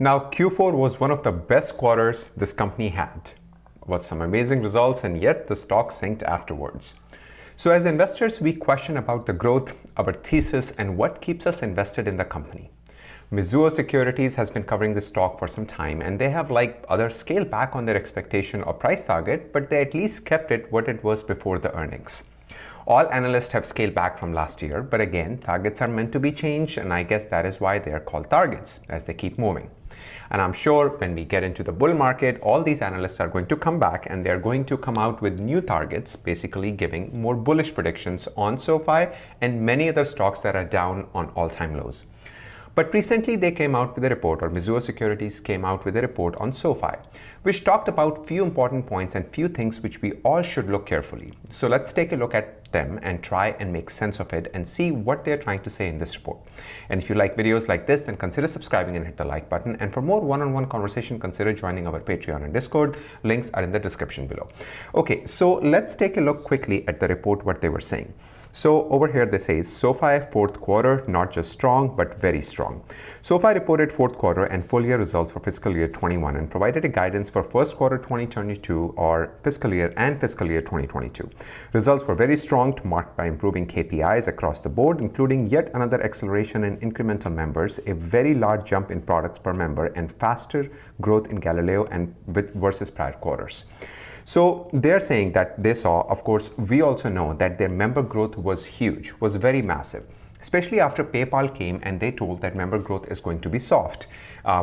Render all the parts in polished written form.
Now, Q4 was one of the best quarters this company had. Was some amazing results, and yet the stock sank afterwards. So as investors, we question about the growth, our thesis, and what keeps us invested in the company. Mizuho Securities has been covering the stock for some time, and they have, like others, scaled back on their expectation or price target, but they at least kept it what it was before the earnings. All analysts have scaled back from last year, but again, targets are meant to be changed, and I guess that is why they are called targets, as they keep moving. And I'm sure when we get into the bull market, all these analysts are going to come back and they're going to come out with new targets, basically giving more bullish predictions on SOFI and many other stocks that are down on all-time lows. But recently they came out with a report, or Mizuho Securities came out with a report on SOFI, which talked about few important points and few things which we all should look carefully. So let's take a look at them and try and make sense of it and see what they're trying to say in this report. And if you like videos like this, then consider subscribing and hit the like button. And for more one-on-one conversation, consider joining our Patreon and Discord. Links are in the description below. Okay, so let's take a look quickly at the report, what they were saying. So over here they say SOFI fourth quarter, not just strong, but very strong. SOFI reported fourth quarter and full year results for fiscal year 21 and provided a guidance for first quarter 2022 or fiscal year 2022. Results were very strong, marked by improving KPIs across the board, including yet another acceleration in incremental members, a very large jump in products per member, and faster growth in Galileo and versus prior quarters. So they're saying that they saw, of course, we also know that their member growth was huge, was very massive, especially after PayPal came and they told that member growth is going to be soft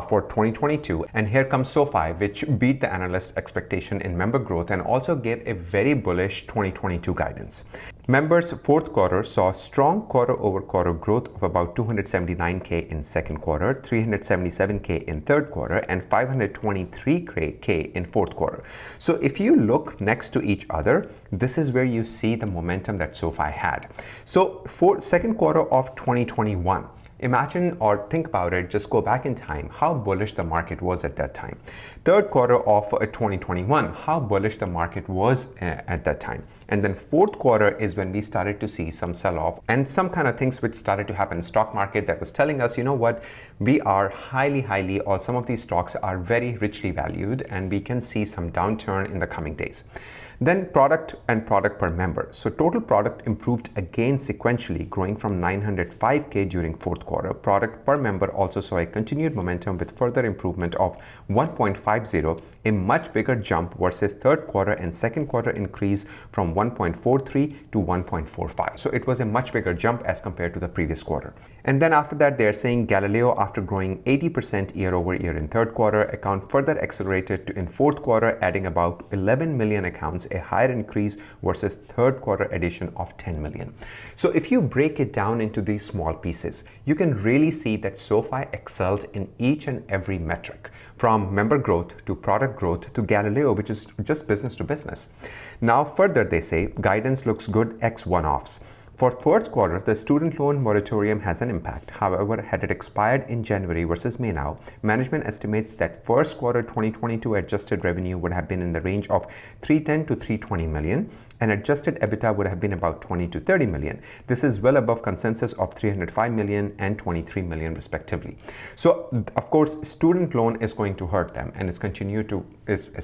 for 2022. And here comes SOFI, which beat the analyst expectation in member growth and also gave a very bullish 2022 guidance. Members fourth quarter saw strong quarter-over-quarter growth of about 279K in second quarter, 377K in third quarter, and 523K in fourth quarter. So if you look next to each other, this is where you see the momentum that SOFI had. So for second quarter of 2021, imagine or think about it, just go back in time, how bullish the market was at that time. Third quarter of 2021, how bullish the market was at that time. And then fourth quarter is when we started to see some sell-off and some kind of things which started to happen in stock market that was telling us, you know what, we are highly, or some of these stocks are very richly valued and we can see some downturn in the coming days. Then product and product per member. So total product improved again sequentially, growing from 905K during fourth quarter. Product per member also saw a continued momentum with further improvement of 1.50, a much bigger jump versus third quarter and second quarter increase from 1.43 to 1.45. So it was a much bigger jump as compared to the previous quarter. And then after that, they're saying Galileo, after growing 80% year over year in third quarter, account further accelerated in fourth quarter, adding about 11 million accounts, a higher increase versus third quarter addition of 10 million. So if you break it down into these small pieces, you can really see that SOFI excelled in each and every metric, from member growth to product growth to Galileo, which is just business to business. Now further, they say guidance looks good ex one-offs. For first quarter, the student loan moratorium has an impact. However, had it expired in January versus May now, management estimates that first quarter 2022 adjusted revenue would have been in the range of 310 to 320 million, and adjusted EBITDA would have been about 20 to 30 million. This is well above consensus of 305 million and 23 million respectively. So, of course, student loan is going to hurt them and is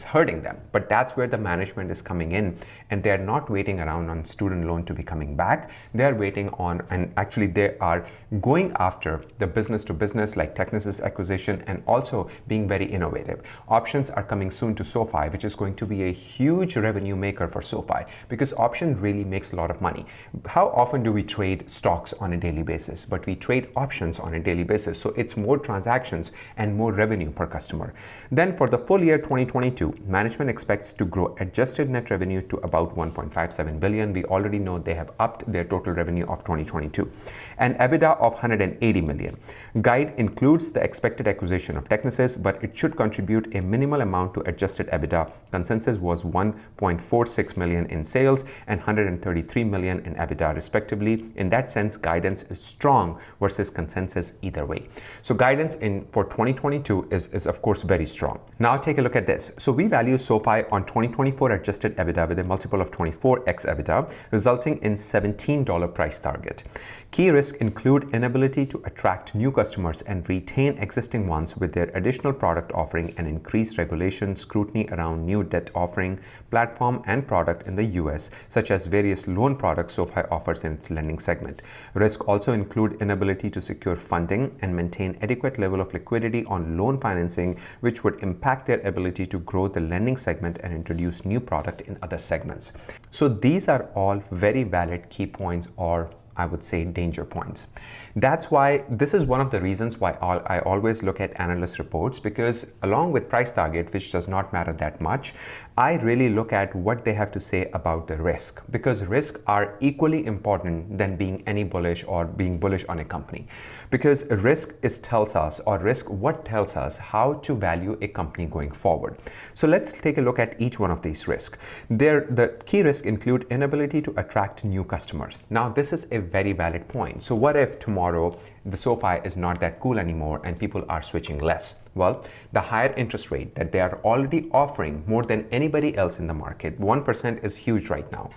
hurting them. But that's where the management is coming in, and they're not waiting around on student loan to be coming back. They are waiting on, and actually they are going after the business to business like Technisys acquisition and also being very innovative. Options are coming soon to SOFI, which is going to be a huge revenue maker for SOFI because option really makes a lot of money. How often do we trade stocks on a daily basis? But we trade options on a daily basis. So it's more transactions and more revenue per customer. Then for the full year 2022, management expects to grow adjusted net revenue to about 1.57 billion. We already know they have upped their total revenue of 2022, and EBITDA of 180 million. Guide includes the expected acquisition of Technisys, but it should contribute a minimal amount to adjusted EBITDA. Consensus was 1.46 million in sales and 133 million in EBITDA respectively. In that sense, guidance is strong versus consensus either way. So guidance for 2022 is of course very strong. Now take a look at this. So we value SOFI on 2024 adjusted EBITDA with a multiple of 24x EBITDA, resulting in 17 $15 price target. Key risks include inability to attract new customers and retain existing ones with their additional product offering and increased regulation scrutiny around new debt offering, platform, and product in the US, such as various loan products SoFi offers in its lending segment. Risk also include inability to secure funding and maintain adequate level of liquidity on loan financing, which would impact their ability to grow the lending segment and introduce new product in other segments. So these are all very valid key points, or I would say danger points. That's why this is one of the reasons why I always look at analyst reports, because along with price target, which does not matter that much, I really look at what they have to say about the risk, because risks are equally important than being any bullish or being bullish on a company. Because risk tells us how to value a company going forward. So let's take a look at each one of these risks. The key risks include inability to attract new customers. Now, this is a very valid point. So what if tomorrow the SoFi is not that cool anymore and people are switching less? Well, the higher interest rate that they are already offering more than anybody else in the market, 1% is huge right now,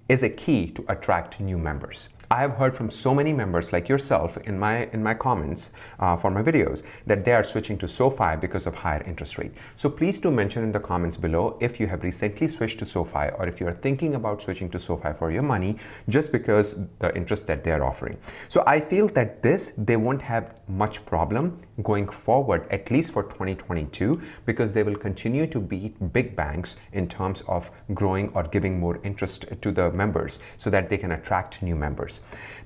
is a key to attract new members. I have heard from so many members like yourself in my comments for my videos that they are switching to SoFi because of higher interest rate. So please do mention in the comments below if you have recently switched to SoFi, or if you are thinking about switching to SoFi for your money just because the interest that they are offering. So I feel that they won't have much problem going forward, at least for 2022, because they will continue to beat big banks in terms of growing or giving more interest to the members so that they can attract new members.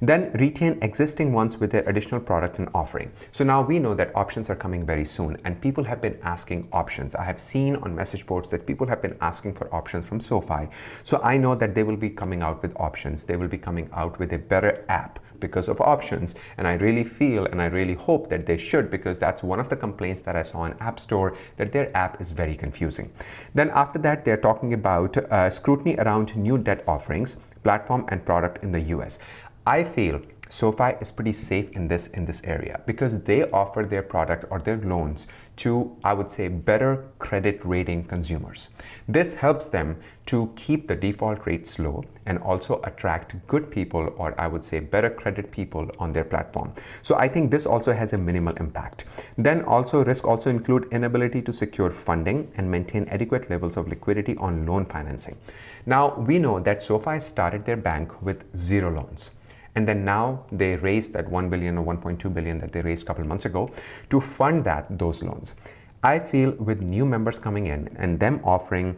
Then retain existing ones with their additional product and offering. So now we know that options are coming very soon, and people have been asking options. I have seen on message boards that people have been asking for options from SoFi. So I know that they will be coming out with options. They will be coming out with a better app because of options, and I really feel and I really hope that they should, because that's one of the complaints that I saw in App Store, that their app is very confusing. Then after that, they're talking about scrutiny around new debt offerings, platform, and product in the US. I feel SoFi is pretty safe in this area, because they offer their product or their loans to, I would say, better credit rating consumers. This helps them to keep the default rates low and also attract good people, or I would say better credit people on their platform. So I think this also has a minimal impact. Then also risk also include inability to secure funding and maintain adequate levels of liquidity on loan financing. Now we know that SoFi started their bank with 0 loans. And then now they raised that 1 billion or 1.2 billion that they raised a couple of months ago to fund those loans. I feel with new members coming in and them offering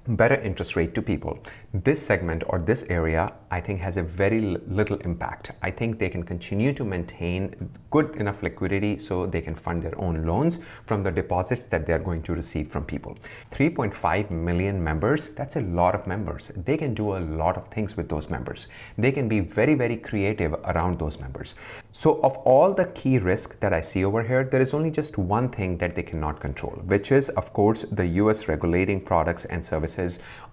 better interest rate to people, this segment or this area, I think, has a very little impact. I think they can continue to maintain good enough liquidity so they can fund their own loans from the deposits that they're going to receive from people. 3.5 million members, that's a lot of members. They can do a lot of things with those members. They can be very, very creative around those members. So of all the key risks that I see over here, there is only just one thing that they cannot control, which is, of course, the US regulating products and services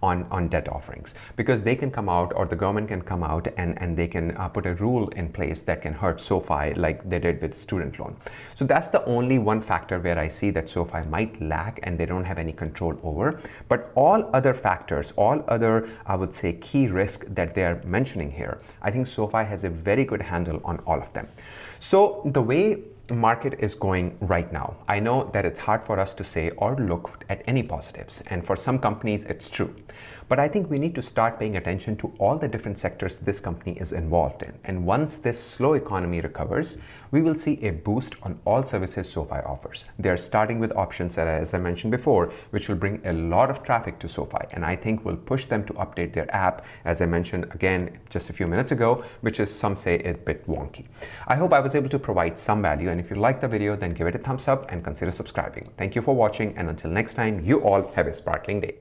on debt offerings, because they can come out, or the government can come out and they can put a rule in place that can hurt SoFi like they did with student loan. So that's the only one factor where I see that SoFi might lack and they don't have any control over. But all other factors, all other, I would say, key risks that they are mentioning here, I think SoFi has a very good handle on all of them. So the way market is going right now, I know that it's hard for us to say or look at any positives, and for some companies it's true, but I think we need to start paying attention to all the different sectors this company is involved in. And once this slow economy recovers, we will see a boost on all services SoFi offers. They're starting with options that, as I mentioned before, which will bring a lot of traffic to SoFi, and I think will push them to update their app, as I mentioned again just a few minutes ago, which is, some say, a bit wonky. I hope I was able to provide some value, and if you liked the video, then give it a thumbs up and consider subscribing. Thank you for watching, and until next time, you all have a sparkling day.